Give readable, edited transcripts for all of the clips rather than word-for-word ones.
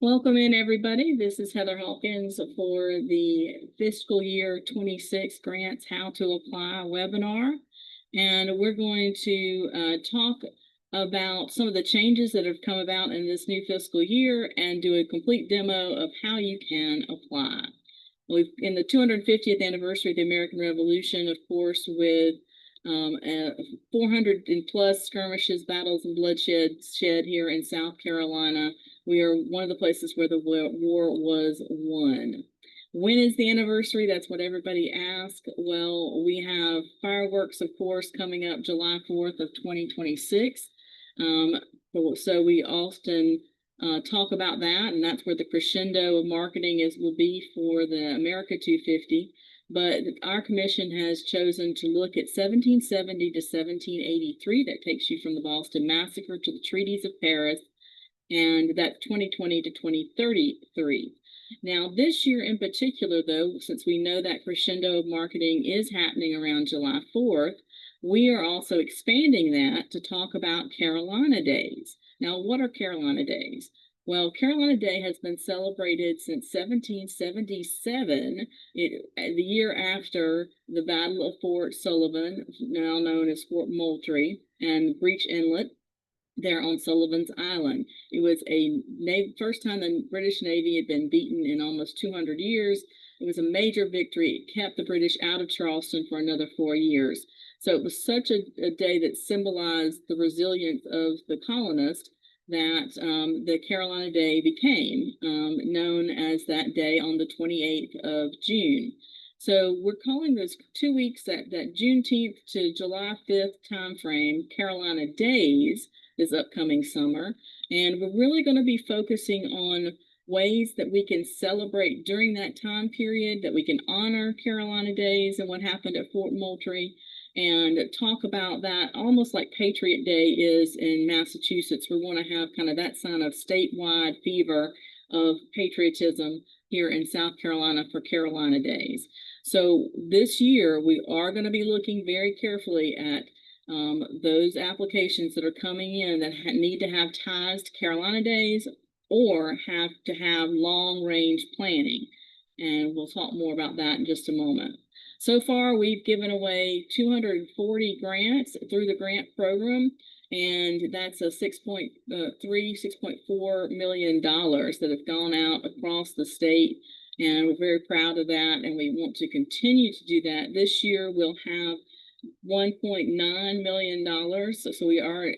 Welcome in, everybody. This is Heather Hawkins for the fiscal year 26 grants how to apply webinar. And we're going to talk about some of the changes that have come about in this new fiscal year and do a complete demo of how you can apply. We've in the 250th anniversary of the American Revolution, of course, with 400 and plus skirmishes, battles, and bloodshed shed here in South Carolina. We are one of the places where the war was won. When is the anniversary? That's what everybody asks. Well, we have fireworks, of course, coming up July 4th of 2026. So we often talk about that, and that's where the crescendo of marketing will be for the America 250. But our commission has chosen to look at 1770 to 1783. That takes you from the Boston Massacre to the Treaties of Paris, and that 2020 to 2033. Now, this year in particular, though, since we know that crescendo of marketing is happening around July 4th, we are also expanding that to talk about Carolina Days. Now, what are Carolina Days? Well, Carolina Day has been celebrated since 1777, the year after the Battle of Fort Sullivan, now known as Fort Moultrie, and Breach Inlet there on Sullivan's Island. It was a first time the British Navy had been beaten in almost 200 years. It was a major victory. It kept the British out of Charleston for another 4 years. So it was such a day that symbolized the resilience of the colonists that the Carolina Day became known as that day on the 28th of June. So we're calling those 2 weeks, that Juneteenth to July 5th timeframe, Carolina Days, this upcoming summer. And we're really going to be focusing on ways that we can celebrate during that time period, that we can honor Carolina Days and what happened at Fort Moultrie, and talk about that almost like Patriot Day is in Massachusetts. We want to have kind of that sign of statewide fever of patriotism here in South Carolina for Carolina Days. So this year, we are going to be looking very carefully at those applications that are coming in that need to have ties to Carolina Days or have to have long-range planning. And we'll talk more about that in just a moment. So far, we've given away 240 grants through the grant program, and that's a $6.4 million that have gone out across the state, and we're very proud of that, and we want to continue to do that. This year, we'll have $1.9 million, so we are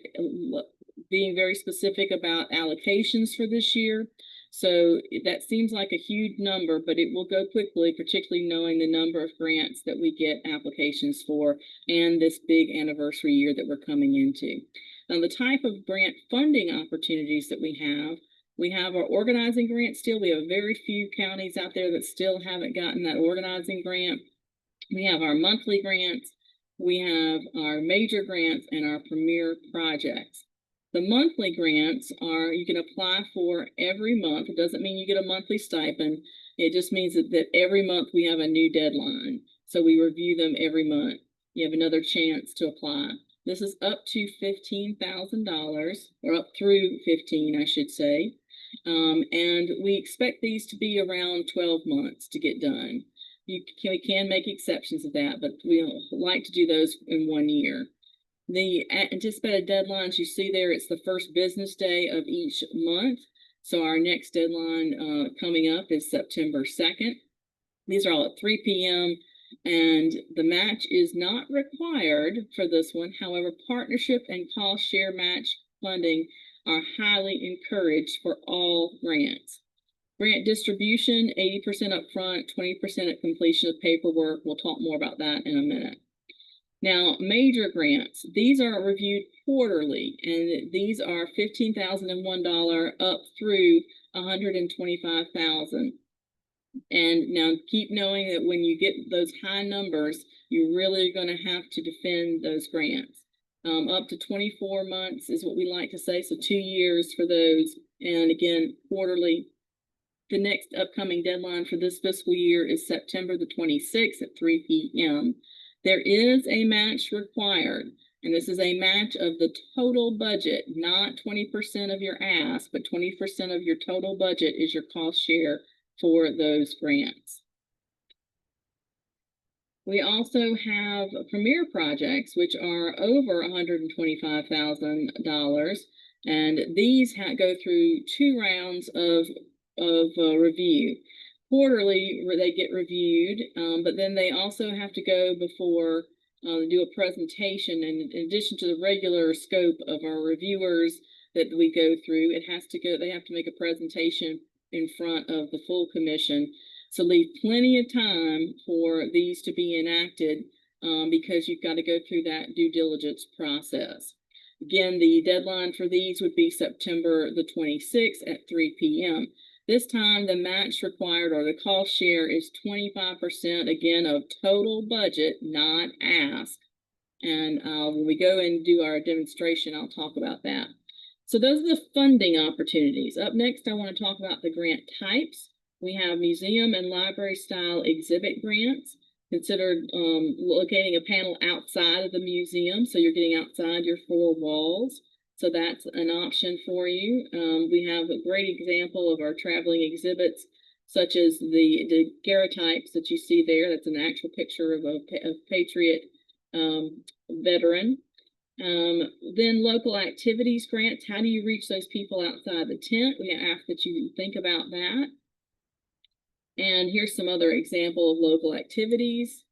being very specific about allocations for this year. So that seems like a huge number, but it will go quickly, particularly knowing the number of grants that we get applications for and this big anniversary year that we're coming into. Now, the type of grant funding opportunities that we have our organizing grant still. We have very few counties out there that still haven't gotten that organizing grant. We have our monthly grants. We have our major grants and our premier projects. The monthly grants you can apply for every month. It doesn't mean you get a monthly stipend. It just means that every month we have a new deadline. So we review them every month. You have another chance to apply. This is up to $15,000, or up through 15, I should say. And we expect these to be around 12 months to get done. We can make exceptions of that, but we like to do those in 1 year. The anticipated deadlines you see there, it's the first business day of each month. So our next deadline coming up is September 2nd. These are all at 3 p.m. and the match is not required for this one. However, partnership and cost share match funding are highly encouraged for all grants. Grant distribution, 80% up front, 20% at completion of paperwork. We'll talk more about that in a minute. Now, major grants, these are reviewed quarterly, and these are $15,001 up through $125,000. And now keep knowing that when you get those high numbers, you're really going to have to defend those grants. Up to 24 months is what we like to say, so 2 years for those. And again, quarterly. The next upcoming deadline for this fiscal year is September the 26th at 3 p.m. There is a match required. And this is a match of the total budget, not 20% of your ask, but 20% of your total budget is your cost share for those grants. We also have premier projects, which are over $125,000, and these go through 2 rounds of review. Quarterly, they get reviewed, but then they also have to go before do a presentation. And in addition to the regular scope of our reviewers that we go through, it has to go. They have to make a presentation in front of the full commission. So leave plenty of time for these to be enacted because you've got to go through that due diligence process. Again, the deadline for these would be September the 26th at 3 p.m. This time, the match required or the cost share is 25%, again, of total budget, not ask. And when we go and do our demonstration, I'll talk about that. So those are the funding opportunities. Up next, I want to talk about the grant types. We have museum and library style exhibit grants, considered locating a panel outside of the museum, so you're getting outside your 4 walls. So that's an option for you. We have a great example of our traveling exhibits, such as the daguerreotypes that you see there. That's an actual picture of a Patriot veteran. Then local activities grants. How do you reach those people outside the tent? We ask that you think about that. And here's some other example of local activities.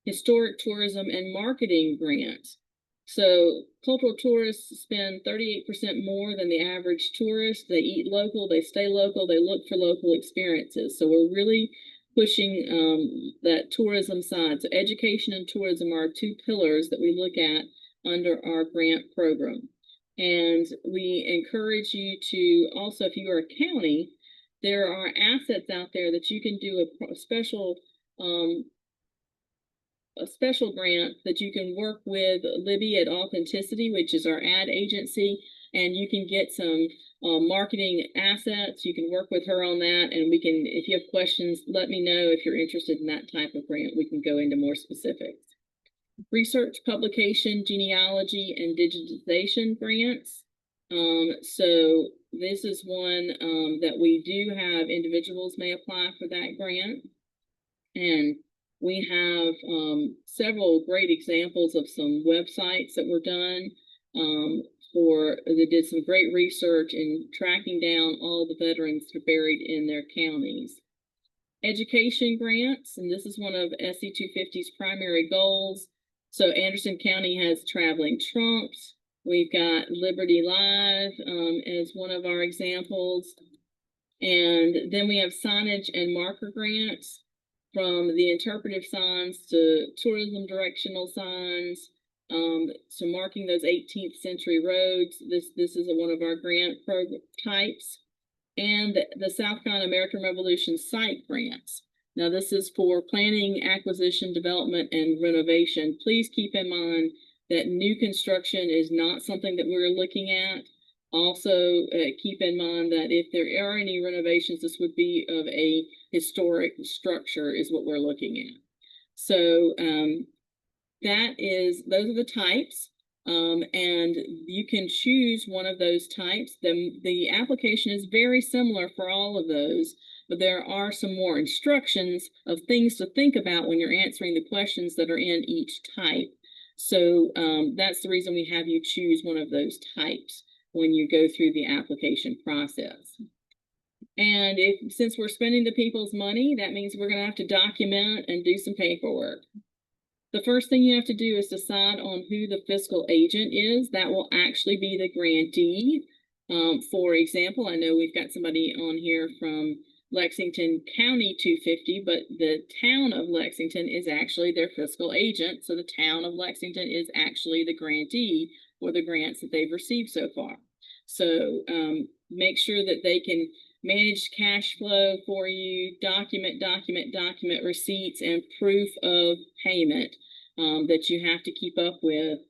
Historic tourism and marketing grants. So cultural tourists spend 38% more than the average tourist. They eat local, they stay local, they look for local experiences. So we're really pushing that tourism side. So education and tourism are 2 pillars that we look at under our grant program. And we encourage you to also, if you are a county, there are assets out there that you can do a special grant that you can work with Libby at Authenticity, which is our ad agency, and you can get some marketing assets. You can work with her on that, and we can, if you have questions, let me know if you're interested in that type of grant. We can go into more specifics. Research, publication, genealogy, and digitization grants. So this is one that we do have individuals may apply for that grant. And we have several great examples of some websites that were done that did some great research in tracking down all the veterans who are buried in their counties. Education grants, and this is one of SC250's primary goals. So Anderson County has traveling trunks. We've got Liberty Live as one of our examples. And then we have signage and marker grants, from the interpretive signs to tourism directional signs, to marking those 18th century roads. This is one of our grant types. And the South Carolina American Revolution site grants. Now this is for planning, acquisition, development, and renovation. Please keep in mind that new construction is not something that we're looking at. Also, keep in mind that if there are any renovations, this would be of a historic structure is what we're looking at. So those are the types, and you can choose one of those types. The application is very similar for all of those, but there are some more instructions of things to think about when you're answering the questions that are in each type. So that's the reason we have you choose one of those types when you go through the application process. And since we're spending the people's money, that means we're going to have to document and do some paperwork. The first thing you have to do is decide on who the fiscal agent is. That will actually be the grantee. For example, I know we've got somebody on here from Lexington County 250, but the town of Lexington is actually their fiscal agent. So the town of Lexington is actually the grantee for the grants that they've received so far. So make sure that they can manage cash flow for you, document receipts and proof of payment that you have to keep up with.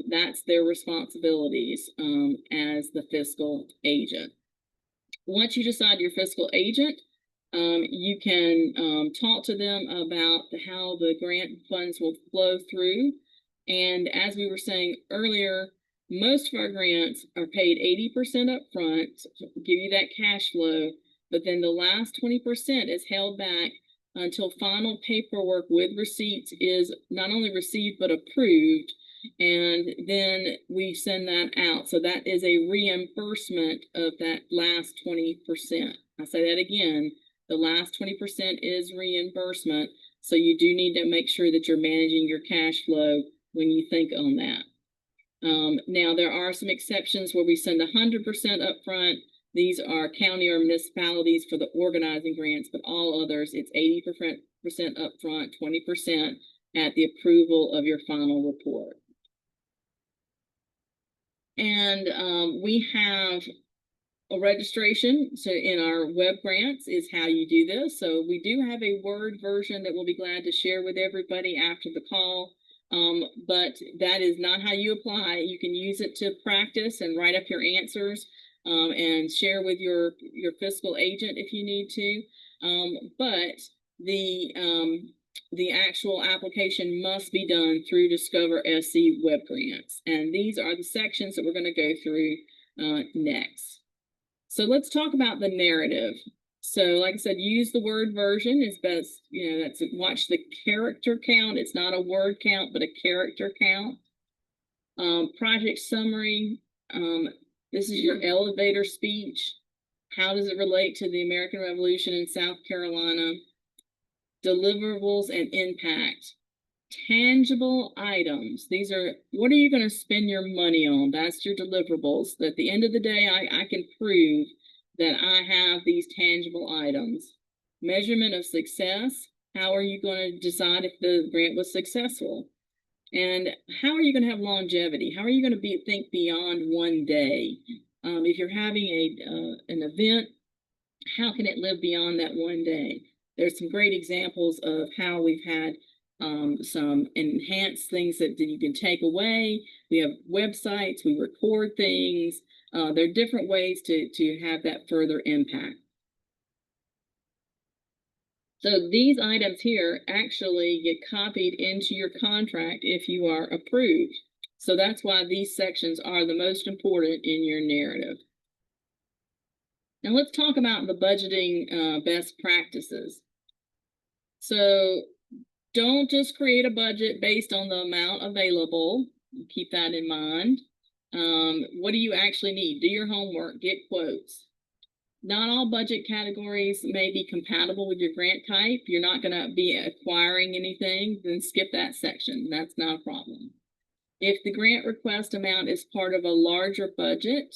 That's their responsibilities as the fiscal agent. Once you decide your fiscal agent, you can talk to them about how the grant funds will flow through. And as we were saying earlier, most of our grants are paid 80% up front, give you that cash flow, but then the last 20% is held back until final paperwork with receipts is not only received but approved, and then we send that out. So that is a reimbursement of that last 20%. I'll say that again. The last 20% is reimbursement. So you do need to make sure that you're managing your cash flow when you think on that. Now, there are some exceptions where we send 100% up front. These are county or municipalities for the organizing grants, but all others, it's 80% up front, 20% at the approval of your final report. And we have a registration. So in our web grants is how you do this. So we do have a Word version that we'll be glad to share with everybody after the call. But that is not how you apply. You can use it to practice and write up your answers and share with your fiscal agent if you need to. But the actual application must be done through Discover SC Web Grants. And these are the sections that we're going to go through next. So let's talk about the narrative. So like I said, use the Word version is best. That's watch the character count. It's not a word count, but a character count. Project summary. This is your elevator speech. How does it relate to the American Revolution in South Carolina? Deliverables and impact. Tangible items. These are, what are you going to spend your money on? That's your deliverables. At the end of the day, I can prove that I have these tangible items. Measurement of success. How are you going to decide if the grant was successful? And how are you going to have longevity? How are you going to think beyond one day? If you're having an event, how can it live beyond that one day? There's some great examples of how we've had some enhanced things that you can take away. We have websites, we record things. There are different ways to have that further impact. So these items here actually get copied into your contract if you are approved. So that's why these sections are the most important in your narrative. Now let's talk about the budgeting best practices. So don't just create a budget based on the amount available. Keep that in mind. What do you actually need? Do your homework, get quotes. Not all budget categories may be compatible with your grant type. You're not going to be acquiring anything, then skip that section. That's not a problem. If the grant request amount is part of a larger budget,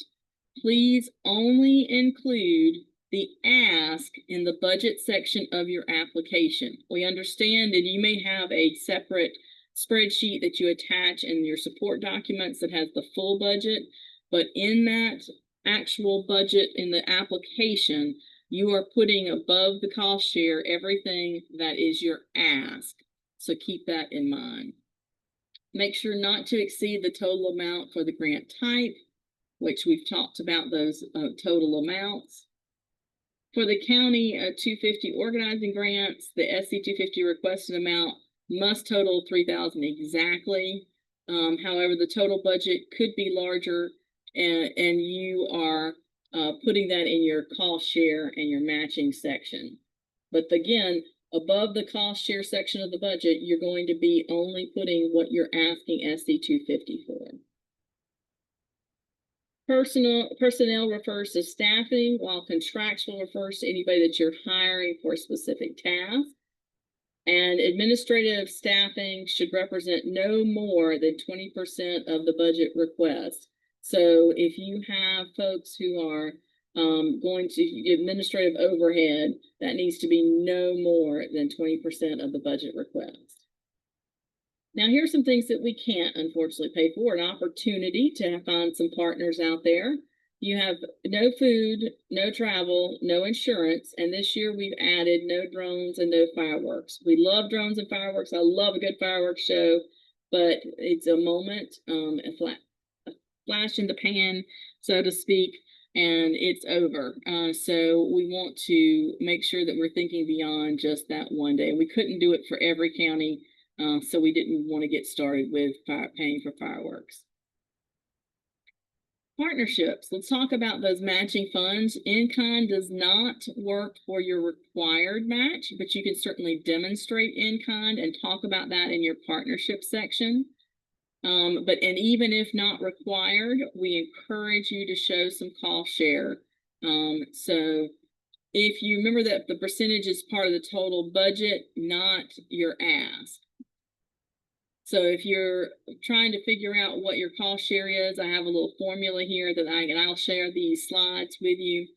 please only include the ask in the budget section of your application. We understand that you may have a separate spreadsheet that you attach in your support documents that has the full budget, but in that actual budget in the application, you are putting above the cost share everything that is your ask. So keep that in mind. Make sure not to exceed the total amount for the grant type, which we've talked about those total amounts. For the county 250 organizing grants, the SC250 requested amount must total $3,000 exactly. However, the total budget could be larger, and you are putting that in your cost share and your matching section. But again, above the cost share section of the budget, you're going to be only putting what you're asking SC250 for. Personnel refers to staffing, while contractual refers to anybody that you're hiring for a specific task. And administrative staffing should represent no more than 20% of the budget request. So if you have folks who are going to administrative overhead, that needs to be no more than 20% of the budget request. Now, here's some things that we can't unfortunately pay for. An opportunity to find some partners out there. You have no food, no travel, no insurance, and this year we've added no drones and no fireworks. We love drones and fireworks. I love a good fireworks show, but it's a moment, a flash in the pan, so to speak, and it's over. So we want to make sure that we're thinking beyond just that one day. We couldn't do it for every county So we didn't want to get started with paying for fireworks. Partnerships. Let's talk about those matching funds. In-kind does not work for your required match, but you can certainly demonstrate in-kind and talk about that in your partnership section. And even if not required, we encourage you to show some cost share. So if you remember that the percentage is part of the total budget, not your ask. So if you're trying to figure out what your cost share is, I have a little formula here that I'll share these slides with you.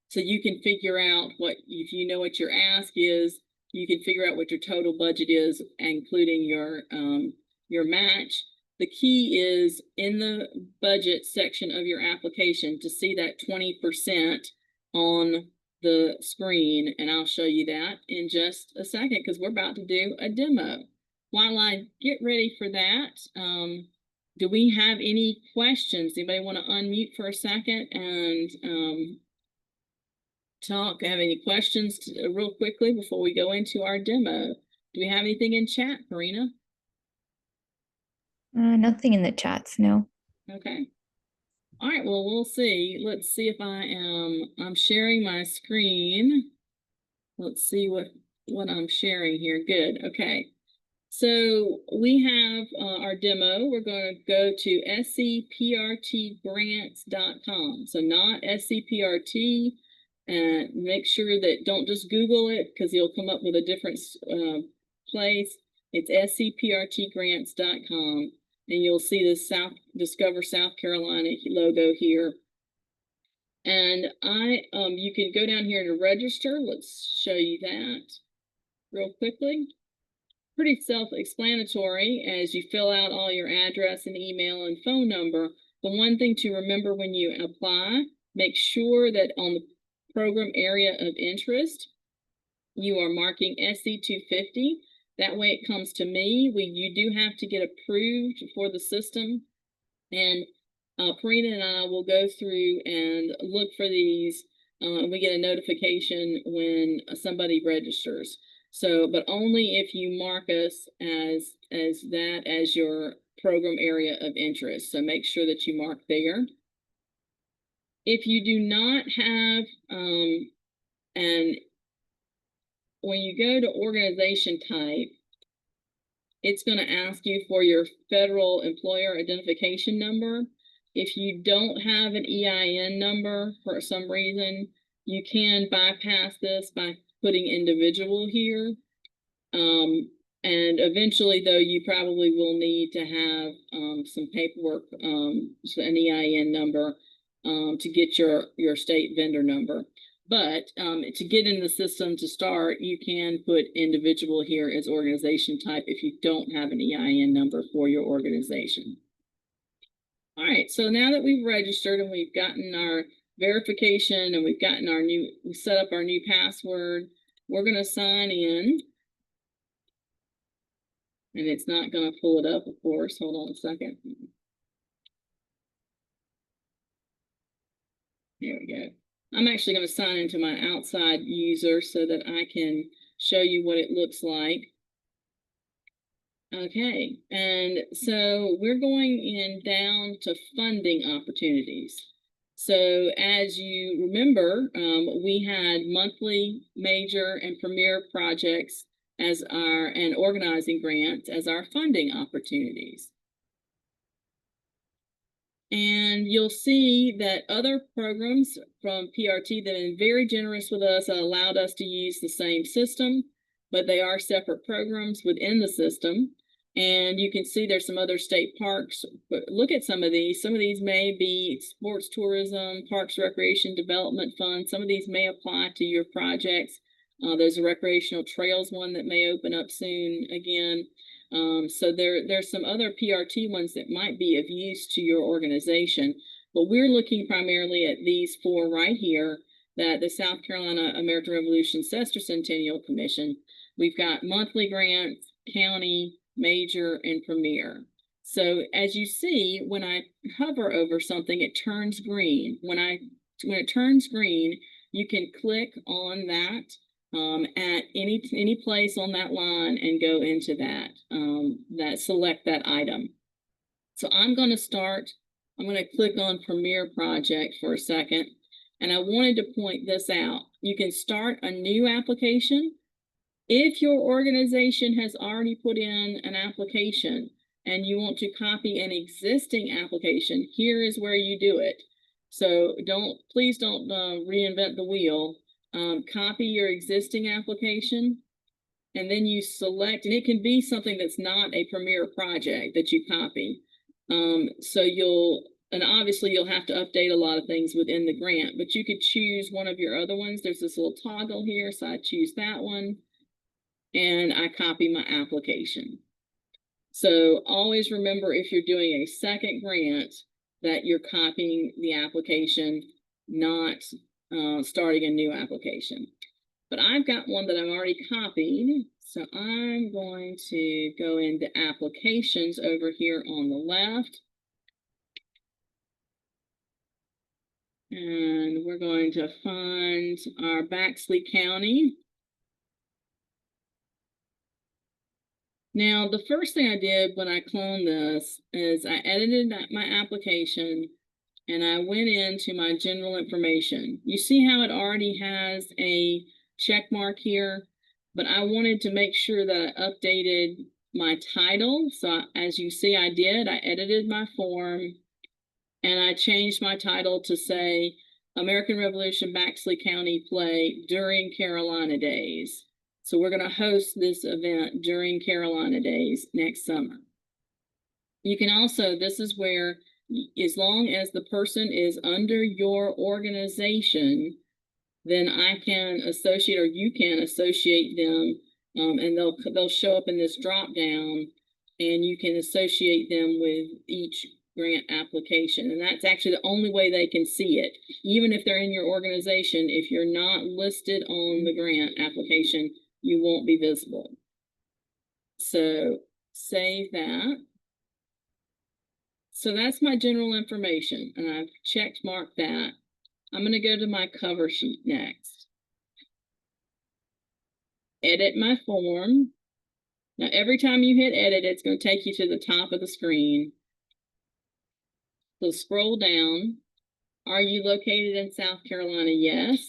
So you can figure out if you know what your ask is, you can figure out what your total budget is, including your match. The key is in the budget section of your application to see that 20% on the screen, and I'll show you that in just a second because we're about to do a demo. While I get ready for that, do we have any questions? Anybody want to unmute for a second and talk? Have any questions real quickly before we go into our demo? Do we have anything in chat, Karina? Nothing in the chats, no. Okay. All right, well, we'll see. Let's see if I'm sharing my screen. Let's see what I'm sharing here. Good, okay. So we have our demo. We're going to go to scprtgrants.com. So not scprt, and make sure that don't just Google it because you'll come up with a different place. It's scprtgrants.com, and you'll see the Discover South Carolina logo here. And you can go down here to register. Let's show you that real quickly. Pretty self-explanatory as you fill out all your address and email and phone number. The one thing to remember when you apply, make sure that on the program area of interest, you are marking SC250. That way it comes to me. You do have to get approved for the system. And Karina and I will go through and look for these. We get a notification when somebody registers. So, but only if you mark us as your program area of interest. So make sure that you mark there. If you do not have, and when you go to organization type, it's going to ask you for your federal employer identification number. If you don't have an EIN number for some reason, you can bypass this by putting individual here. And eventually, though, you probably will need to have some paperwork, an EIN number to get your state vendor number. But to get in the system to start, you can put individual here as organization type if you don't have an EIN number for your organization. All right, so now that we've registered and we've gotten our verification and we set up our new password, we're going to sign in. And it's not going to pull it up, of course. Hold on a second. There we go. I'm actually going to sign into my outside user so that I can show you what it looks like. Okay, and so we're going in down to funding opportunities. So as you remember, we had monthly, major, and premier projects and organizing grants as our funding opportunities. And you'll see that other programs from PRT that have been very generous with us and allowed us to use the same system, but they are separate programs within the system. And you can see there's some other state parks, but look at some of these. Some of these may be sports tourism, parks, recreation development fund. Some of these may apply to your projects. There's a recreational trails one that may open up soon again. So there's some other PRT ones that might be of use to your organization, but we're looking primarily at these four right here, that the South Carolina American Revolution Sestercentennial Commission. We've got monthly grants, county, major, and premier. So as you see, when I hover over something, it turns green. When it turns green, you can click on that at any place on that line and go into that, select that item. So I'm going to click on Premier Project for a second. And I wanted to point this out. You can start a new application. If your organization has already put in an application and you want to copy an existing application, here is where you do it. So please don't reinvent the wheel. Copy your existing application, and then you select, and it can be something that's not a Premier project that you copy. And obviously you'll have to update a lot of things within the grant, but you could choose one of your other ones. There's this little toggle here, so I choose that one, and I copy my application. So always remember, if you're doing a second grant, that you're copying the application, not starting a new application. But I've got one that I've already copied, so I'm going to go into applications over here on the left. And we're going to find our Bexley County. Now, the first thing I did when I cloned this is I edited my application and I went into my general information. You see how it already has a check mark here, but I wanted to make sure that I updated my title. So as you see, I did. I edited my form and I changed my title to say American Revolution Bexley County Play during Carolina Days. So we're going to host this event during Carolina Days next summer. You can also, this is where, as long as the person is under your organization, then I can associate, or you can associate them, and they'll show up in this drop down, and you can associate them with each grant application. And that's actually the only way they can see it. Even if they're in your organization, if you're not listed on the grant application, you won't be visible. So save that. So that's my general information, and I've checked marked that. I'm going to go to my cover sheet next. Edit my form. Now, every time you hit edit, it's going to take you to the top of the screen. So scroll down. Are you located in South Carolina? Yes.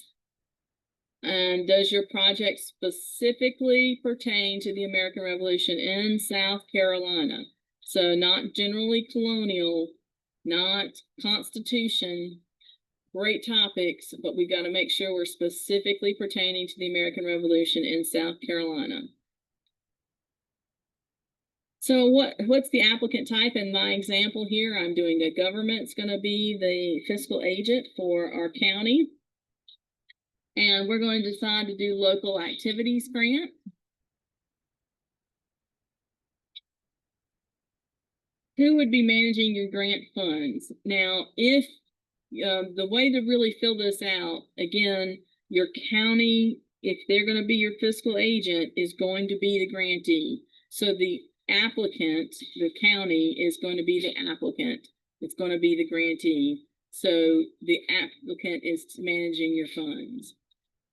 And does your project specifically pertain to the American Revolution in South Carolina? So not generally colonial, not Constitution. Great topics, but we've got to make sure we're specifically pertaining to the American Revolution in South Carolina. So what's the applicant type? In my example here, I'm doing a government's going to be the fiscal agent for our county. And we're going to decide to do local activities grant. Who would be managing your grant funds? Now, if the way to really fill this out, again, your county, if they're going to be your fiscal agent, is going to be the grantee. So the applicant, the county, is going to be the applicant. It's going to be the grantee. So the applicant is managing your funds.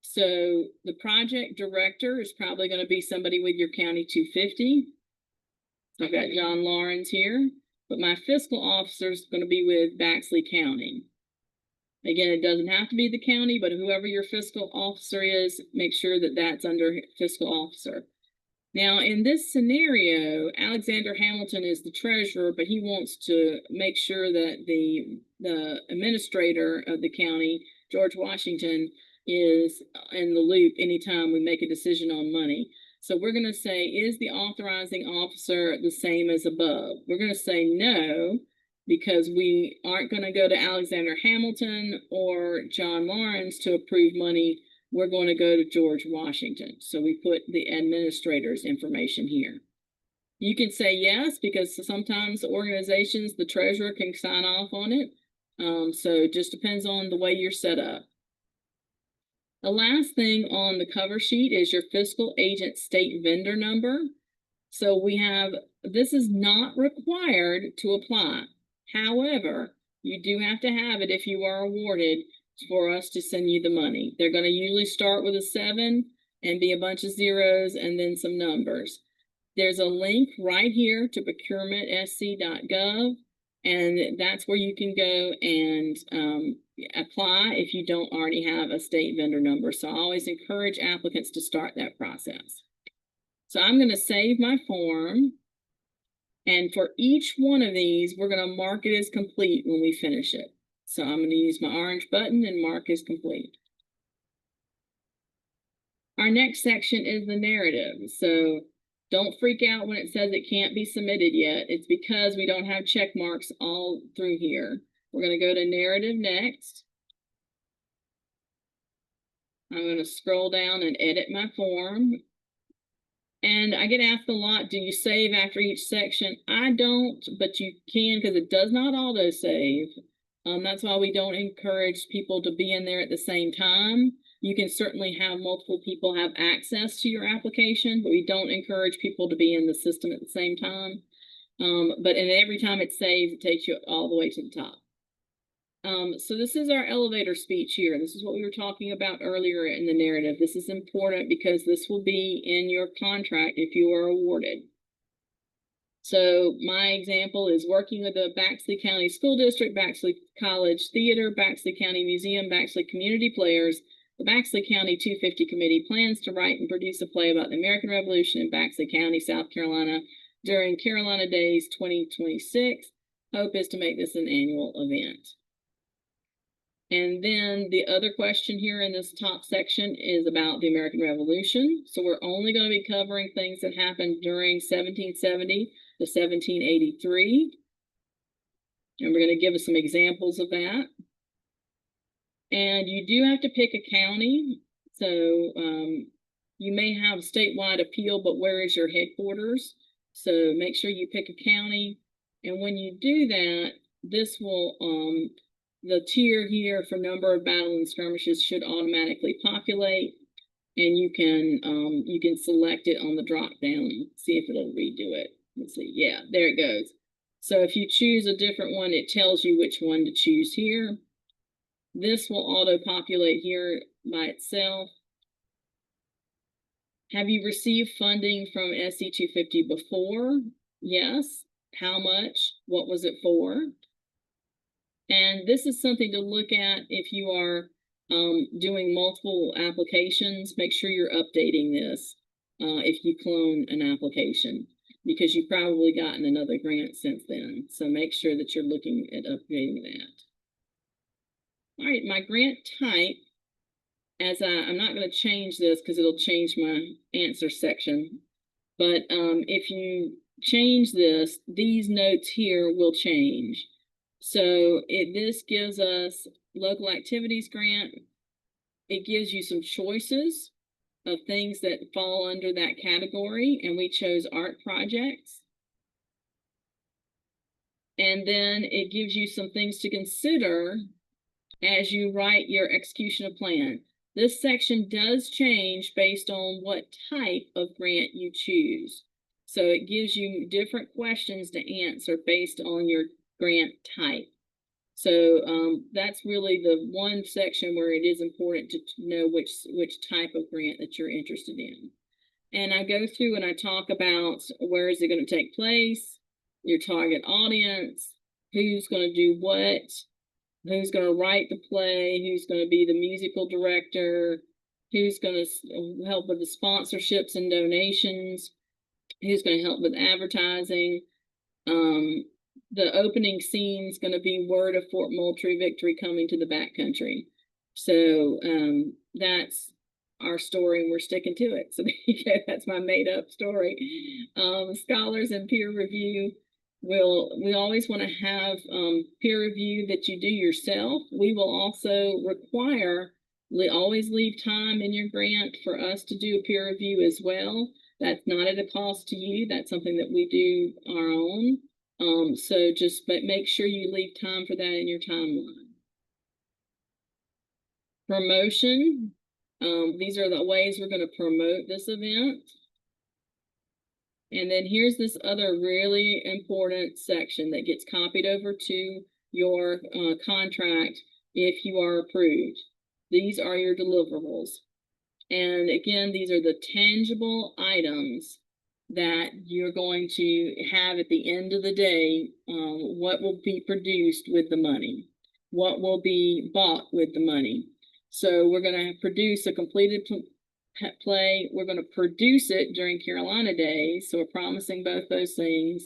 So the project director is probably going to be somebody with your county 250. So I've got John Lawrence here, but my fiscal officer is going to be with Bexley County. Again, it doesn't have to be the county, but whoever your fiscal officer is, make sure that that's under fiscal officer. Now, in this scenario, Alexander Hamilton is the treasurer, but he wants to make sure that the administrator of the county, George Washington, is in the loop anytime we make a decision on money. So we're going to say, is the authorizing officer the same as above? We're going to say no, because we aren't going to go to Alexander Hamilton or John Lawrence to approve money. We're going to go to George Washington. So we put the administrator's information here. You can say yes, because sometimes organizations, the treasurer can sign off on it. So it just depends on the way you're set up. The last thing on the cover sheet is your fiscal agent state vendor number. So we have, this is not required to apply. However, you do have to have it if you are awarded for us to send you the money. They're going to usually start with a 7. and be a bunch of zeros and then some numbers. There's a link right here to procurementsc.gov, and that's where you can go and apply if you don't already have a state vendor number. So I always encourage applicants to start that process. So I'm going to save my form. And for each one of these, we're going to mark it as complete when we finish it. So I'm going to use my orange button and mark as complete. Our next section is the narrative. So don't freak out when it says it can't be submitted yet. It's because we don't have check marks all through here. We're going to go to narrative next. I'm going to scroll down and edit my form. And I get asked a lot, do you save after each section? I don't, but you can because it does not auto save. That's why we don't encourage people to be in there at the same time. You can certainly have multiple people have access to your application, but we don't encourage people to be in the system at the same time. But every time it saves, it takes you all the way to the top. So this is our elevator speech here. This is what we were talking about earlier in the narrative. This is important because this will be in your contract if you are awarded. So my example is working with the Baxley County School District, Baxley College Theater, Baxley County Museum, Baxley Community Players. The Baxley County 250 Committee plans to write and produce a play about the American Revolution in Baxley County, South Carolina during Carolina Days 2026. Hope is to make this an annual event. And then the other question here in this top section is about the American Revolution. So we're only going to be covering things that happened during 1770 to 1783. And we're going to give us some examples of that. And you do have to pick a county. So you may have a statewide appeal, but where is your headquarters? So make sure you pick a county. And when you do that, this will the tier here for number of battle and skirmishes should automatically populate, and you can select it on the drop down. See if it'll redo it. Let's see. Yeah, there it goes. So if you choose a different one, it tells you which one to choose here. This will auto populate here by itself. Have you received funding from SC250 before? Yes. How much? What was it for? And this is something to look at if you are doing multiple applications. Make sure you're updating this if you clone an application, because you've probably gotten another grant since then. So make sure that you're looking at updating that. All right, my grant type, I'm not going to change this because it'll change my answer section. But if you change this, these notes here will change. So this gives us local activities grant. It gives you some choices of things that fall under that category, and we chose art projects. And then it gives you some things to consider as you write your execution of plan. This section does change based on what type of grant you choose. So it gives you different questions to answer based on your grant type. So that's really the one section where it is important to know which type of grant that you're interested in. And I go through and I talk about where is it going to take place, your target audience, who's going to do what, who's going to write the play, who's going to be the musical director, who's going to help with the sponsorships and donations, who's going to help with advertising. The opening scene is going to be word of Fort Moultrie victory coming to the backcountry. So that's our story, and we're sticking to it. So that's my made up story. Scholars and peer review. We always want to have peer review that you do yourself. We will also require, always leave time in your grant for us to do a peer review as well. That's not at a cost to you. That's something that we do our own. So just make sure you leave time for that in your timeline. Promotion. These are the ways we're going to promote this event. And then here's this other really important section that gets copied over to your contract if you are approved. These are your deliverables. And again, these are the tangible items that you're going to have at the end of the day. What will be produced with the money? What will be bought with the money? So we're going to produce a completed play. We're going to produce it during Carolina Days. So we're promising both those things.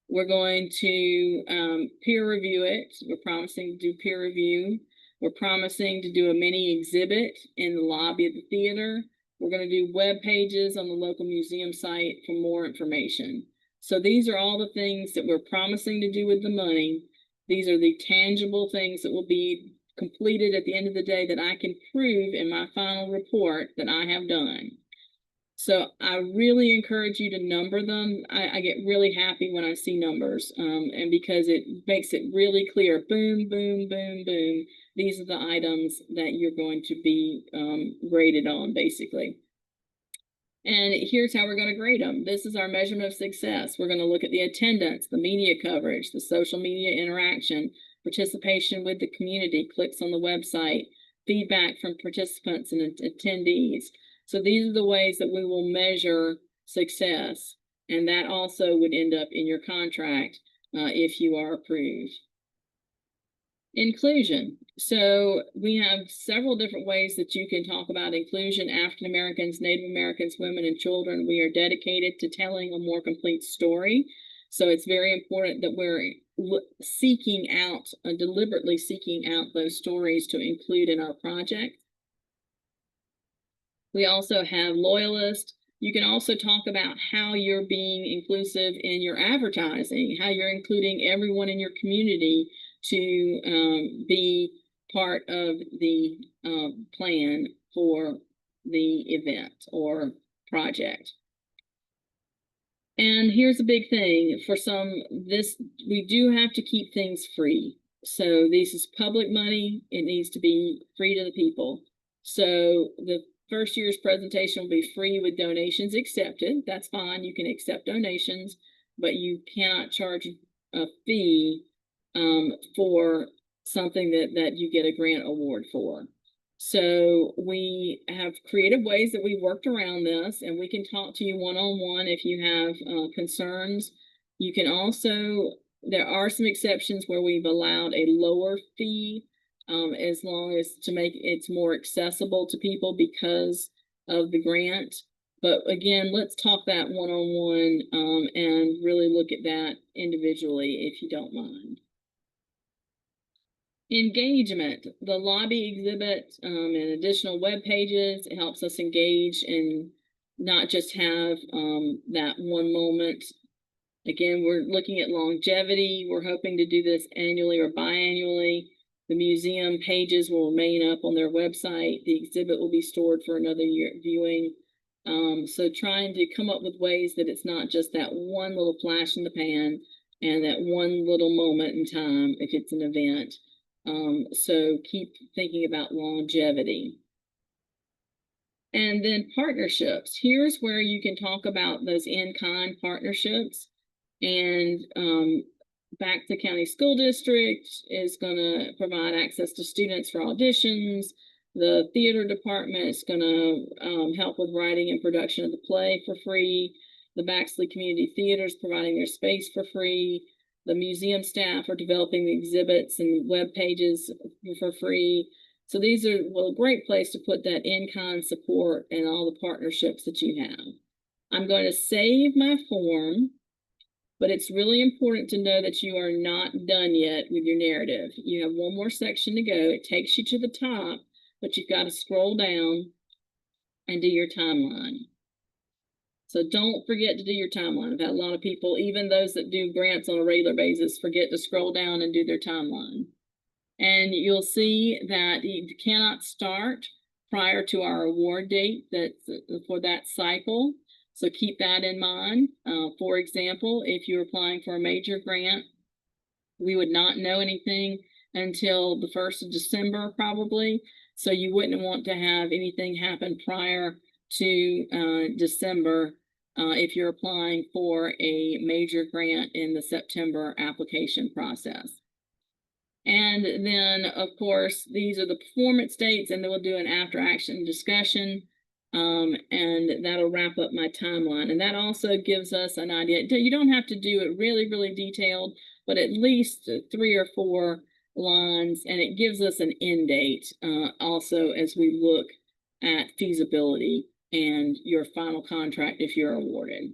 We're going to peer review it. We're promising to do peer review. We're promising to do a mini exhibit in the lobby of the theater. We're going to do web pages on the local museum site for more information. So these are all the things that we're promising to do with the money. These are the tangible things that will be completed at the end of the day that I can prove in my final report that I have done. So I really encourage you to number them. I get really happy when I see numbers, and because it makes it really clear, boom, boom, boom, boom. These are the items that you're going to be graded on, basically. And here's how we're going to grade them. This is our measurement of success. We're going to look at the attendance, the media coverage, the social media interaction, participation with the community, clicks on the website, feedback from participants and attendees. So these are the ways that we will measure success. And that also would end up in your contract if you are approved. Inclusion. So we have several different ways that you can talk about inclusion. African Americans, Native Americans, women, and children. We are dedicated to telling a more complete story. So it's very important that we're seeking out, deliberately seeking out those stories to include in our project. We also have loyalists. You can also talk about how you're being inclusive in your advertising, how you're including everyone in your community to be part of the plan for the event or project. And here's a big thing for we do have to keep things free. So this is public money. It needs to be free to the people. So the first year's presentation will be free with donations accepted. That's fine. You can accept donations, but you cannot charge a fee for something that you get a grant award for. So we have creative ways that we worked around this, and we can talk to you one-on-one if you have concerns. You can also, there are some exceptions where we've allowed a lower fee as long as to make it more accessible to people because of the grant. But again, let's talk that one-on-one and really look at that individually if you don't mind. Engagement, the lobby exhibit and additional web pages, it helps us engage and not just have that one moment. Again, we're looking at longevity. We're hoping to do this annually or biannually. The museum pages will remain up on their website. The exhibit will be stored for another year viewing. So trying to come up with ways that it's not just that one little flash in the pan and that one little moment in time if it's an event. So keep thinking about longevity. And then partnerships. Here's where you can talk about those in-kind partnerships. And Back to County School District is going to provide access to students for auditions. The theater department is going to help with writing and production of the play for free. The Baxley Community Theater is providing their space for free. The museum staff are developing the exhibits and web pages for free. So these are a great place to put that in-kind support and all the partnerships that you have. I'm going to save my form, but it's really important to know that you are not done yet with your narrative. You have one more section to go. It takes you to the top, but you've got to scroll down and do your timeline. So don't forget to do your timeline. I've had a lot of people, even those that do grants on a regular basis, forget to scroll down and do their timeline. And you'll see that you cannot start prior to our award date for that cycle. So keep that in mind. For example, if you're applying for a major grant, we would not know anything until the 1st of December probably. So you wouldn't want to have anything happen prior to December if you're applying for a major grant in the September application process. And then, of course, these are the performance dates, and then we'll do an after action discussion. And that'll wrap up my timeline. And that also gives us an idea. You don't have to do it really, really detailed, but at least 3 or 4 lines, and it gives us an end date also as we look at feasibility and your final contract if you're awarded.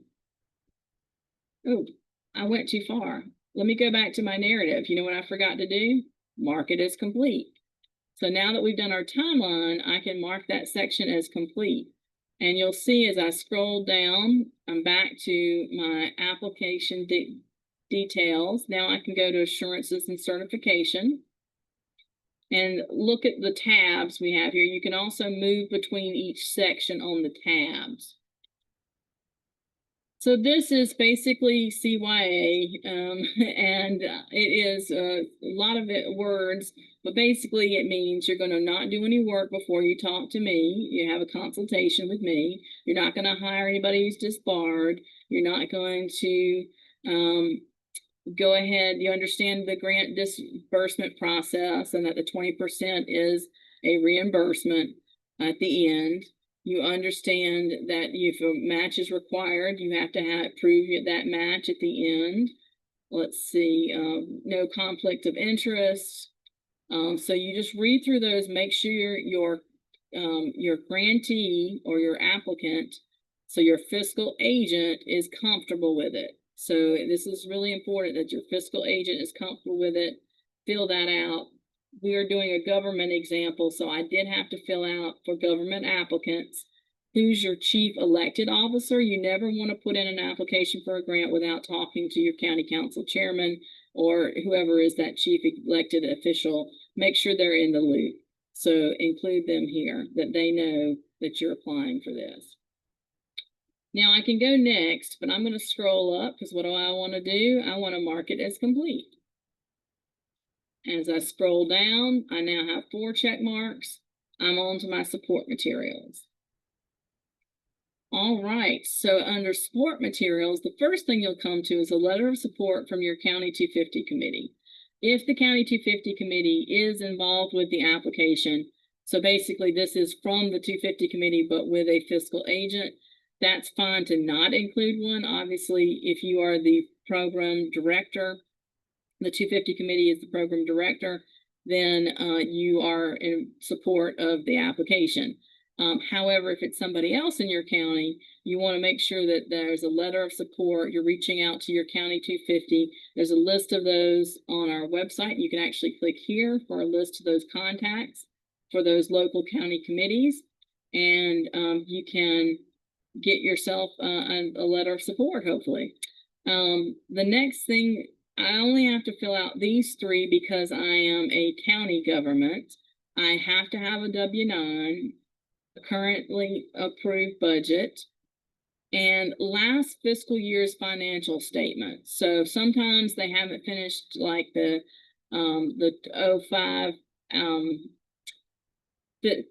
Oh, I went too far. Let me go back to my narrative. You know what I forgot to do? Mark it as complete. So now that we've done our timeline, I can mark that section as complete. And you'll see as I scroll down, I'm back to my application details. Now I can go to assurances and certification and look at the tabs we have here. You can also move between each section on the tabs. So this is basically CYA, and it is a lot of words, but basically it means you're going to not do any work before you talk to me. You have a consultation with me. You're not going to hire anybody who's disbarred. You're not going to go ahead. You understand the grant disbursement process and that the 20% is a reimbursement at the end. You understand that if a match is required, you have to prove that match at the end. Let's see, no conflict of interest. So you just read through those, make sure your grantee or your applicant, so your fiscal agent, is comfortable with it. So this is really important that your fiscal agent is comfortable with it. Fill that out. We are doing a government example, so I did have to fill out for government applicants who's your chief elected officer. You never want to put in an application for a grant without talking to your county council chairman or whoever is that chief elected official. Make sure they're in the loop. So include them here, that they know that you're applying for this. Now I can go next, but I'm going to scroll up because what do I want to do? I want to mark it as complete. As I scroll down, I now have 4 check marks. I'm on to my support materials. All right, so under support materials, the first thing you'll come to is a letter of support from your County 250 committee. If the County 250 committee is involved with the application, so basically this is from the 250 committee but with a fiscal agent, that's fine to not include one. Obviously, if you are the program director, the 250 committee is the program director, then you are in support of the application. However, if it's somebody else in your county, you want to make sure that there's a letter of support. You're reaching out to your County 250. There's a list of those on our website. You can actually click here for a list of those contacts for those local county committees, and you can get yourself a letter of support, hopefully. The next thing, I only have to fill out these 3 because I am a county government. I have to have a W-9, currently approved budget, and last fiscal year's financial statement. So sometimes they haven't finished like the 05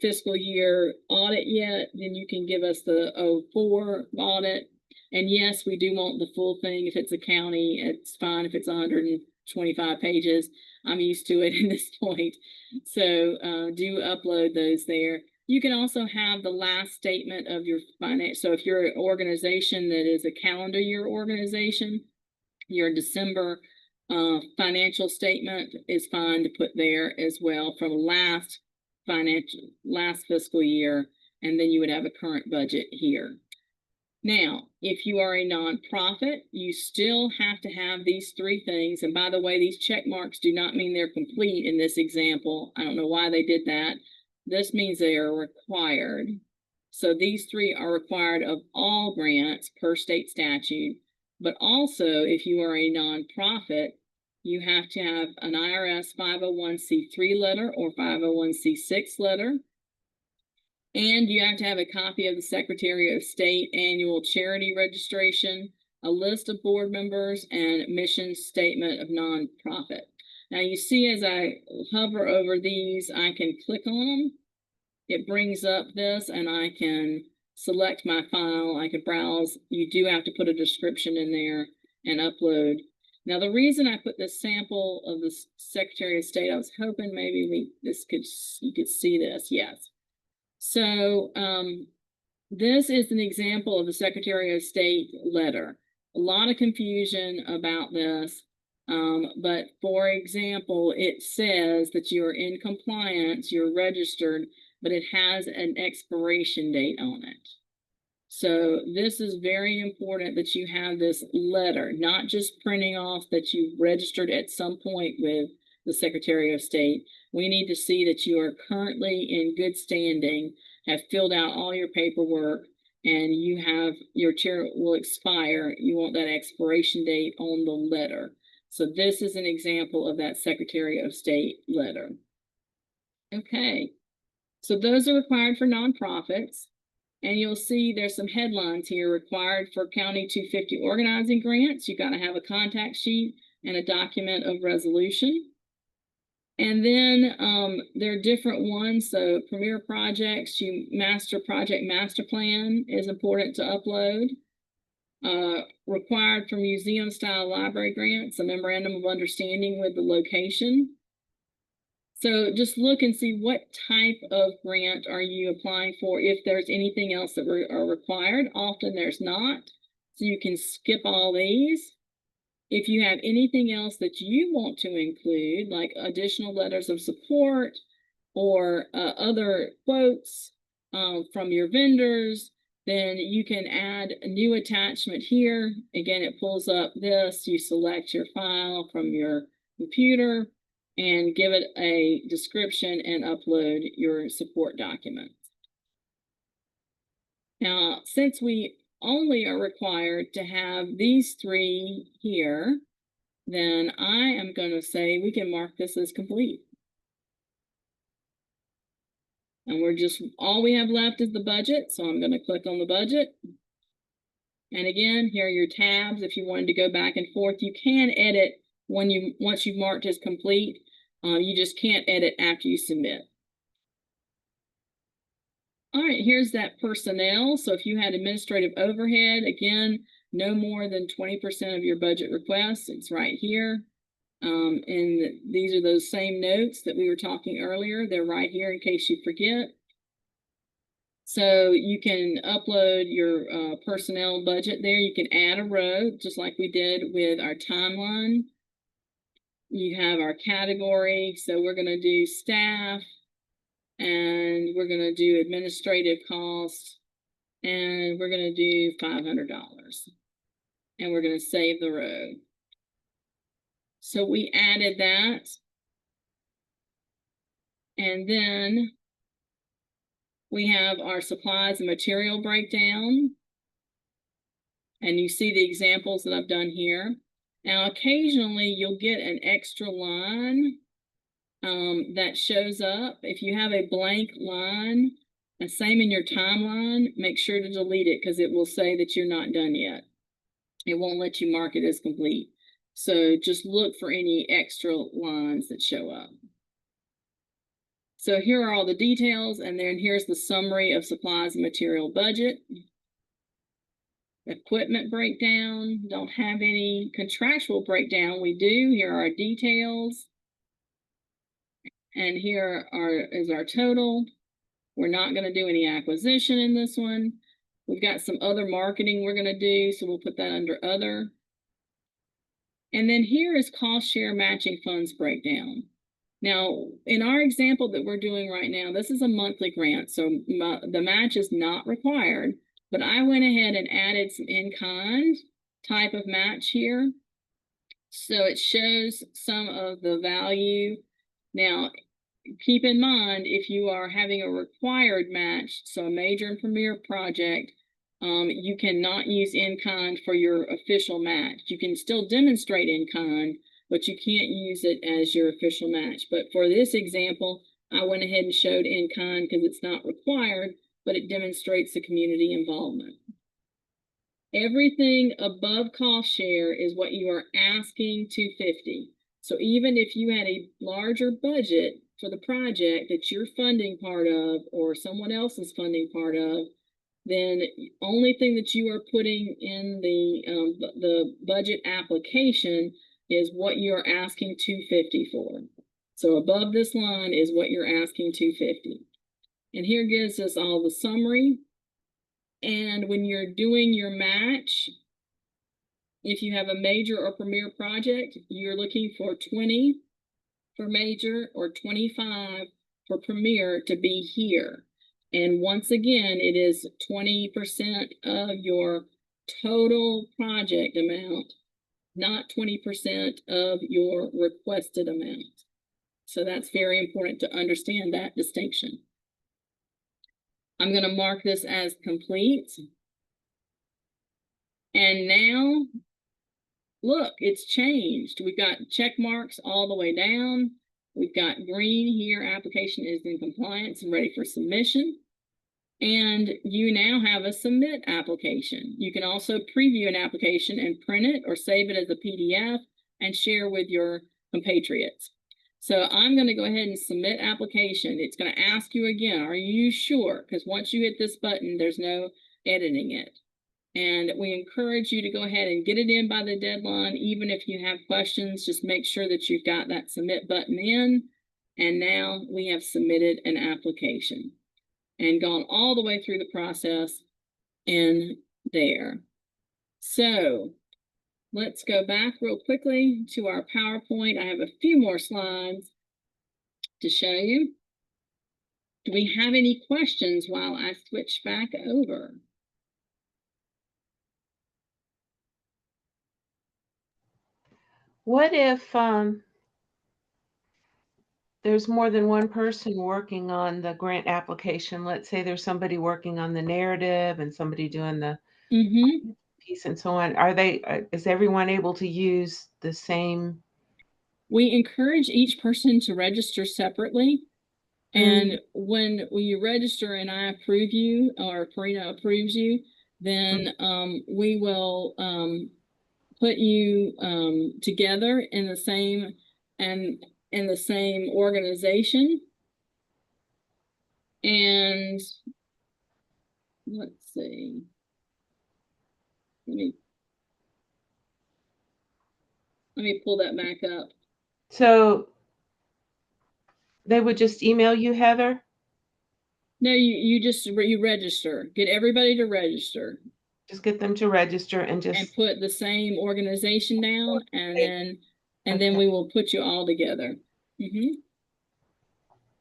fiscal year audit yet, then you can give us the 04 audit. And yes, we do want the full thing. If it's a county, it's fine. If it's 125 pages, I'm used to it at this point. So do upload those there. You can also have the last statement of your finance. So if you're an organization that is a calendar year organization, your December financial statement is fine to put there as well from last fiscal year, and then you would have a current budget here. Now, if you are a nonprofit, you still have to have these 3 things. And by the way, these check marks do not mean they're complete in this example. I don't know why they did that. This means they are required. So these 3 are required of all grants per state statute. But also, if you are a nonprofit, you have to have an IRS 501c3 letter or 501c6 letter. And you have to have a copy of the Secretary of State annual charity registration, a list of board members, and mission statement of nonprofit. Now you see as I hover over these, I can click on them. It brings up this and I can select my file. I can browse. You do have to put a description in there and upload. Now the reason I put this sample of the Secretary of State, I was hoping maybe you could see this. Yes. So This is an example of the Secretary of State letter. A lot of confusion about this. But for example, it says that you're in compliance, you're registered, but it has an expiration date on it. So this is very important that you have this letter, not just printing off that you registered at some point with the Secretary of State. We need to see that you are currently in good standing, have filled out all your paperwork, and you have your chair will expire. You want that expiration date on the letter. So this is an example of that Secretary of State letter. Okay, so those are required for nonprofits. And you'll see there's some headlines here required for County 250 organizing grants. You got to have a contact sheet and a document of resolution. And then there are different ones. So premier projects, project master plan is important to upload. Required for museum style library grants, a memorandum of understanding with the location. So just look and see what type of grant are you applying for, if there's anything else that are required. Often there's not, so you can skip all these. If you have anything else that you want to include, like additional letters of support or other quotes from your vendors, then you can add a new attachment here. Again, it pulls up this, you select your file from your computer and give it a description and upload your support documents. Now, since we only are required to have these three here, then I am going to say we can mark this as complete. And all we have left is the budget, so I'm going to click on the budget. And again, here are your tabs. If you wanted to go back and forth, you can edit once you've marked as complete. You just can't edit after you submit. All right, here's that personnel. So if you had administrative overhead, again, no more than 20% of your budget requests, it's right here. And these are those same notes that we were talking earlier. They're right here in case you forget. So you can upload your personnel budget there. You can add a row, just like we did with our timeline. You have our category. So we're going to do staff, and we're going to do administrative costs, and we're going to do $500. And we're going to save the row. So we added that. And then we have our supplies and material breakdown. And you see the examples that I've done here. Now, occasionally you'll get an extra line that shows up. If you have a blank line, and same in your timeline, make sure to delete it because it will say that you're not done yet. It won't let you mark it as complete. So just look for any extra lines that show up. So here are all the details, and then here's the summary of supplies and material budget. Equipment breakdown, don't have any. Contractual breakdown, we do. Here are our details. And here is our total. We're not going to do any acquisition in this one. We've got some other marketing we're going to do, so we'll put that under other. And then here is cost share matching funds breakdown. Now, in our example that we're doing right now, this is a monthly grant, so the match is not required, but I went ahead and added some in-kind type of match here. So it shows some of the value. Now, keep in mind, if you are having a required match, so a major and premier project, you cannot use in-kind for your official match. You can still demonstrate in-kind, but you can't use it as your official match. But for this example, I went ahead and showed in-kind because it's not required, but it demonstrates the community involvement. Everything above cost share is what you are asking 250. So even if you had a larger budget for the project that you're funding part of or someone else is funding part of, then the only thing that you are putting in the budget application is what you're asking 250 for. So above this line is what you're asking 250. And here gives us all the summary. And when you're doing your match, if you have a major or premier project, you're looking for 20 for major or 25 for premier to be here. And once again, it is 20% of your total project amount, not 20% of your requested amount. So that's very important to understand that distinction. I'm going to mark this as complete. And now, look, it's changed. We've got check marks all the way down. We've got green here, application is in compliance and ready for submission. And you now have a submit application. You can also preview an application and print it or save it as a PDF and share with your compatriots. So I'm going to go ahead and submit application. It's going to ask you again, are you sure? Because once you hit this button, there's no editing it. And we encourage you to go ahead and get it in by the deadline. Even if you have questions, just make sure that you've got that submit button in. And now we have submitted an application and gone all the way through the process in there. So let's go back real quickly to our PowerPoint. I have a few more slides to show you. Do we have any questions while I switch back over? What if there's more than one person working on the grant application? Let's say there's somebody working on the narrative and somebody doing the piece and so on. Is everyone able to use the same? We encourage each person to register separately. And when you register and I approve you, or Karina approves you, then we will put you together in the same organization. And let's see. Let me pull that back up. So they would just email you, Heather? No, you register. Get everybody to register. Just get them to register and put the same organization down, and then we will put you all together.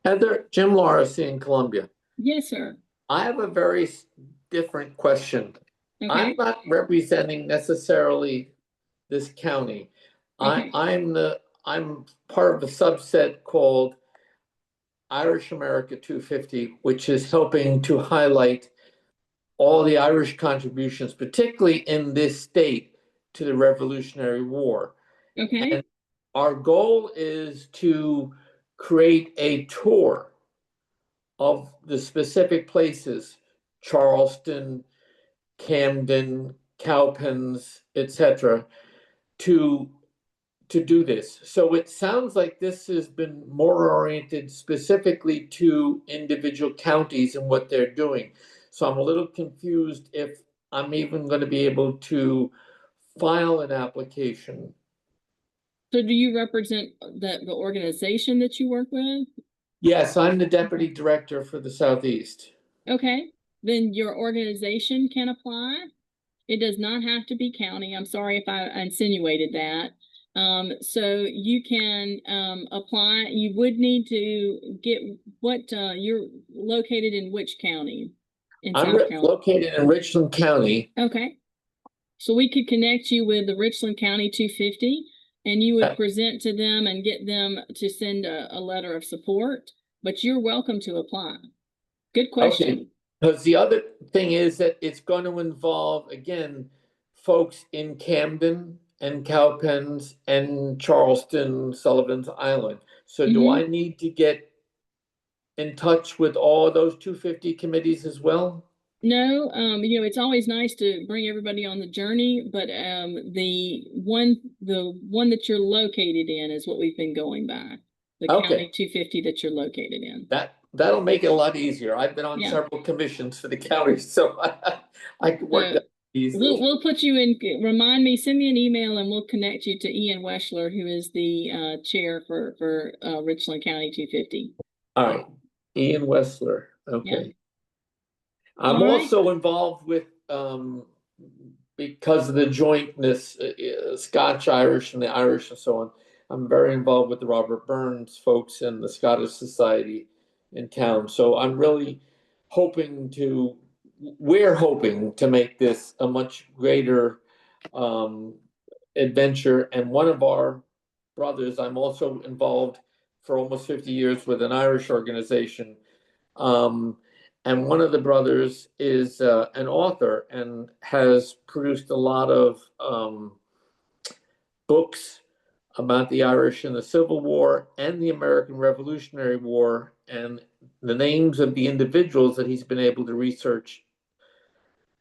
Heather, Jim Lawrence in Columbia. Yes, sir. I have a very different question. Okay. I'm not representing necessarily this county. Okay. I'm part of a subset called Irish America 250, which is helping to highlight all the Irish contributions, particularly in this state, to the Revolutionary War. Okay. And our goal is to create a tour of the specific places, Charleston, Camden, Cowpens, etc., to do this. So it sounds like this has been more oriented specifically to individual counties and what they're doing. So I'm a little confused if I'm even going to be able to file an application. So do you represent the organization that you work with? Yes, I'm the deputy director for the Southeast. Okay, then your organization can apply. It does not have to be county. I'm sorry if I insinuated that. So you can apply. You would need to get what you're located in which county? In I'm South Carolina. located in Richland County. Okay. So we could connect you with the Richland County 250, and you would present to them and get them to send a letter of support, but you're welcome to apply. Good question. Okay. Because the other thing is that it's going to involve, again, folks in Camden and Cowpens and Charleston, Sullivan's Island. So do I need to get in touch with all of those 250 committees as well? No, it's always nice to bring everybody on the journey, but the one that you're located in is what we've been going by. The county 250 that you're located in. That'll make it a lot easier. I've been on several commissions for the county, so I can work that easily. We'll put you in. Send me an email, and we'll connect you to Ian Weschler, who is the chair for Richland County 250. All right, Ian Weschler. Okay. I'm All right. also involved with, because of the jointness, Scotch Irish and the Irish and so on. I'm very involved with the Robert Burns folks and the Scottish Society in town. So I'm really hoping to, we're hoping to make this a much greater adventure. And one of our brothers, I'm also involved for almost 50 years with an Irish organization. And one of the brothers is an author and has produced a lot of books about the Irish in the Civil War and the American Revolutionary War, and the names of the individuals that he's been able to research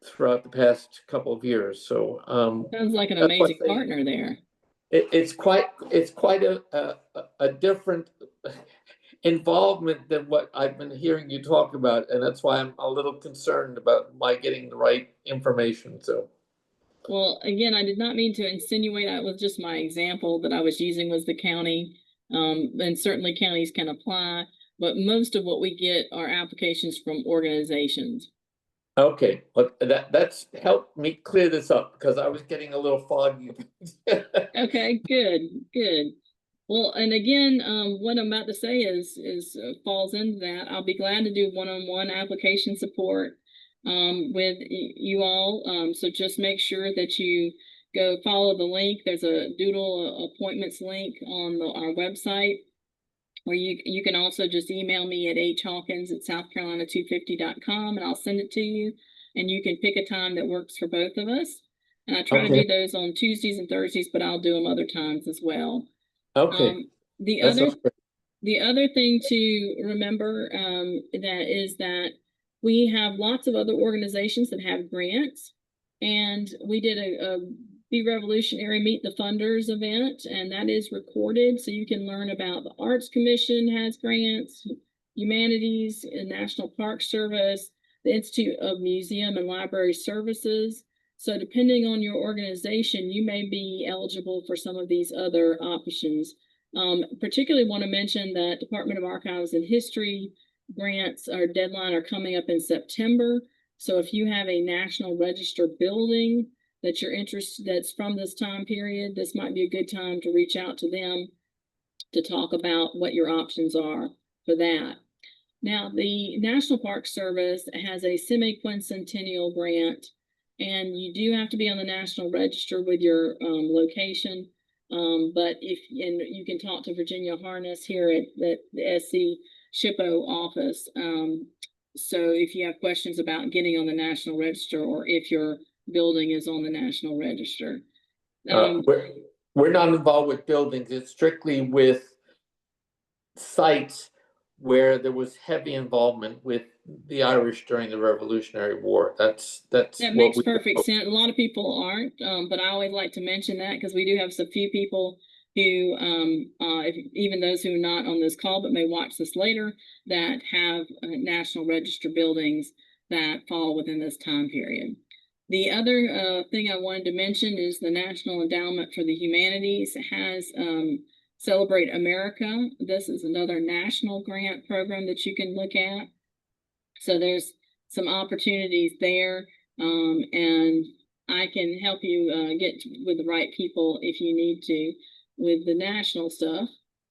throughout the past couple of years. So Sounds like an that's why I amazing say partner there. it's quite a different involvement than what I've been hearing you talk about, and that's why I'm a little concerned about my getting the right information. So, Well, again, I did not mean to insinuate. That was just my example that I was using was the county. And certainly counties can apply, but most of what we get are applications from organizations. okay, but that's helped me clear this up because I was getting a little foggy. Okay, good, good. Well, and again, what I'm about to say is falls into that. I'll be glad to do one-on-one application support with you all. So just make sure that you go follow the link. There's a Doodle appointments link on our website, or you can also just email me at hawkins@southcarolina250.com, and I'll send it to you. And you can pick a time that works for both of us. And I try to Okay, do those on Tuesdays and Thursdays, but I'll do them other times as well. okay, The that's other thing to remember that is that we have lots of other organizations that have grants, and we did a Be Revolutionary Meet the Funders event, and that is recorded, so you can learn about the Arts Commission has grants, Humanities and National Park Service, the Institute of Museum and Library Services. So depending on your organization, you may be eligible for some of these other options. Particularly want to mention that Department of Archives and History grants, our deadline are coming up in September. So if you have a National Register building that you're interested, that's from this time period, this might be a good time to reach out to them to talk about what your options are for that. Now, the National Park Service has a semi-quincentennial grant, and you do have to be on the National Register with your location. But and you can talk to Virginia Harness here at the SC SHPO office. So if you have questions about getting on the National Register, or if your building is on the National Register. we're not involved with buildings. It's strictly with sites where there was heavy involvement with the Irish during the Revolutionary War. That That makes perfect sense. A lot of people aren't, but I always like to mention that because we do have some few people who, even those who are not on this call but may watch this later, that have National Register buildings that fall within this time period. The other thing I wanted to mention is the National Endowment for the Humanities has Celebrate America. This is another national grant program that you can look at. So there's some opportunities there, and I can help you get with the right people if you need to with the national stuff.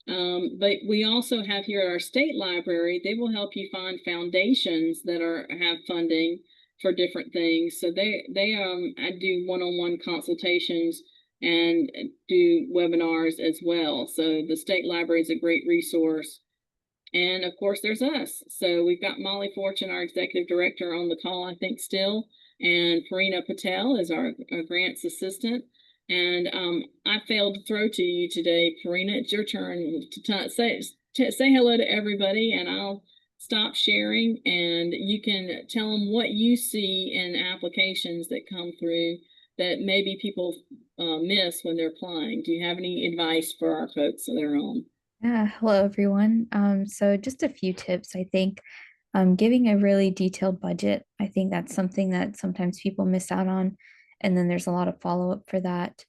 But we also have here at our state library, they will help you find foundations that have funding for different things. So I do one-on-one consultations and do webinars as well. So the state library is a great resource. And of course, there's us. So we've got Molly Fortune, our executive director, on the call, I think, still. And Farina Patel is our grants assistant. And I failed to throw to you today, Farina. It's your turn to say hello to everybody, and I'll stop sharing. And you can tell them what you see in applications that come through that maybe people miss when they're applying. Do you have any advice for our folks that are on? Yeah, hello everyone. So just a few tips. I think giving a really detailed budget, I think that's something that sometimes people miss out on. And then there's a lot of follow-up for that.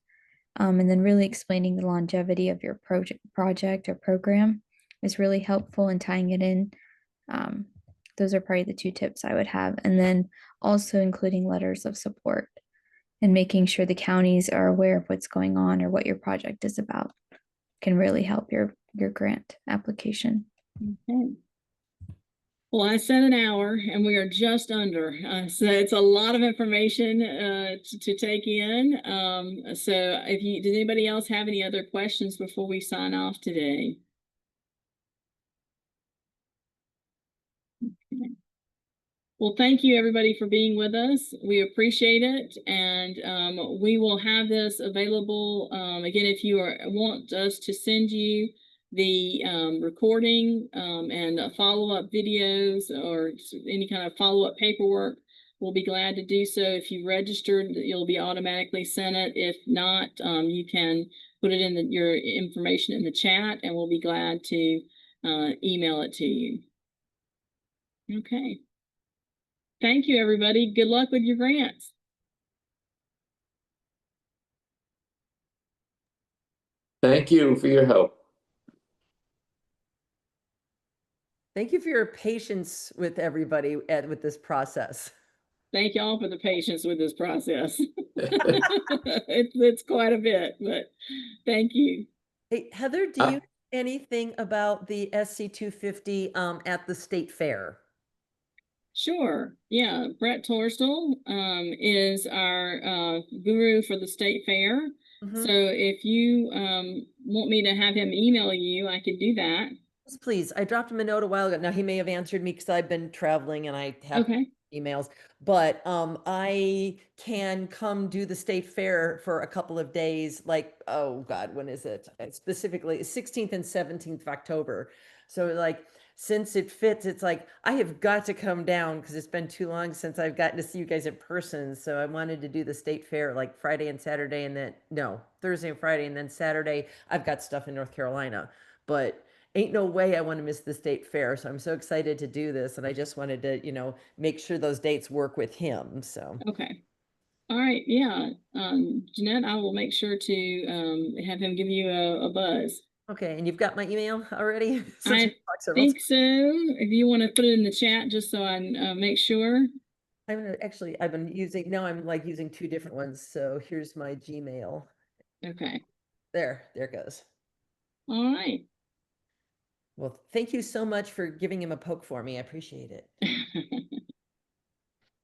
And then really explaining the longevity of your project or program is really helpful in tying it in. Those are probably the two tips I would have. And then also including letters of support and making sure the counties are aware of what's going on or what your project is about can really help your grant application. Okay. Well, I said an hour and we are just under. So it's a lot of information to take in. So does anybody else have any other questions before we sign off today? Okay. Well, thank you everybody for being with us. We appreciate it. And we will have this available. Again, if you want us to send you the recording and follow-up videos or any kind of follow-up paperwork, we'll be glad to do so. If you registered, you'll be automatically sent it. If not, you can put it in your information in the chat and we'll be glad to email it to you. Okay. Thank you, everybody. Good luck with your grants. Thank you for your help. Thank you for your patience with everybody with this process. Thank y'all for the patience with this process. It's quite a bit, but thank you. Hey, Heather, do you know anything about the SC250 at the state fair? Sure. Yeah. Brett Torstel is our guru for the state fair. So if you want me to have him email you, I could do that. Yes, please. I dropped him a note a while ago. Now he may have answered me because I've been traveling and I have emails, but I can come do the state fair for a couple of days, like, oh God, when is it? Specifically 16th and 17th of October. So like, since it fits, it's like, I have got to come down because it's been too long since I've gotten to see you guys in person. So I wanted to do the state fair like Friday and Saturday and then, no, Thursday and Friday. And then Saturday, I've got stuff in North Carolina, but ain't no way I want to miss the state fair. So I'm so excited to do this. And I just wanted to, you know, make sure those dates work with him. So. Okay. All right. Yeah. Jeanette, I will make sure to have him give you a buzz. Okay. And you've got my email already? I think so. If you want to put it in the chat, just so I make sure. I've been using, now I'm like using two different ones. So here's my Gmail. Okay. There it goes. All right. Well, thank you so much for giving him a poke for me. I appreciate it.